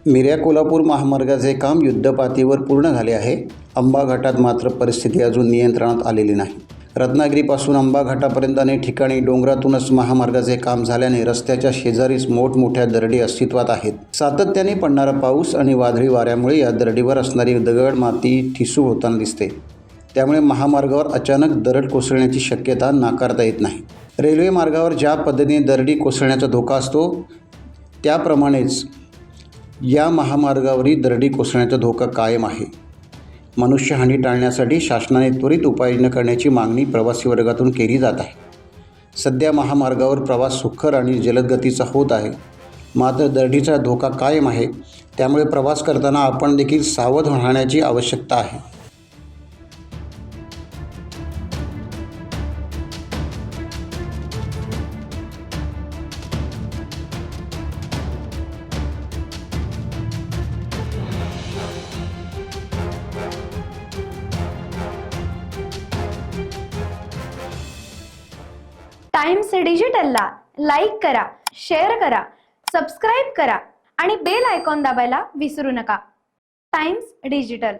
मिऱ्या कोल्हापूर महामार्गाचे काम युद्धपातळीवर पूर्ण झाले आहे. अंबा घाटात मात्र परिस्थिती अजून नियंत्रणात आलेली नाही. रत्नागिरीपासून अंबा घाटापर्यंत अनेक ठिकाणी डोंगरातूनच महामार्गाचे काम झाल्याने रस्त्याच्या शेजारीच मोठमोठ्या दरडी अस्तित्वात आहेत. सातत्याने पडणारा पाऊस आणि वादळी वाऱ्यामुळे या दरडीवर असणारी दगड माती ठिसूळ होताना दिसते. त्यामुळे महामार्गावर अचानक दरड कोसळण्याची शक्यता नाकारता येत नाही. रेल्वे मार्गावर ज्या पद्धतीने दरडी कोसळण्याचा धोका असतो त्याप्रमाणेच या महामार्गावरील दरडी कोसळण्याचा धोका कायम आहे. मनुष्यहानी टाळण्यासाठी शासनाने त्वरित उपाययोजना करण्याची मागणी प्रवासी वर्गातून केली जात आहे. सध्या महामार्गावर प्रवास सुखर आणि जलद गतीचा होत आहे. मात्र दरडीचा धोका कायम आहे. त्यामुळे प्रवास करताना आपण देखील सावध राहण्याची आवश्यकता आहे. टाइम्स डिजिटलला लाईक करा, शेअर करा, सबस्क्राईब करा आणि बेल आयकॉन दाबायला विसरू नका. Times digital.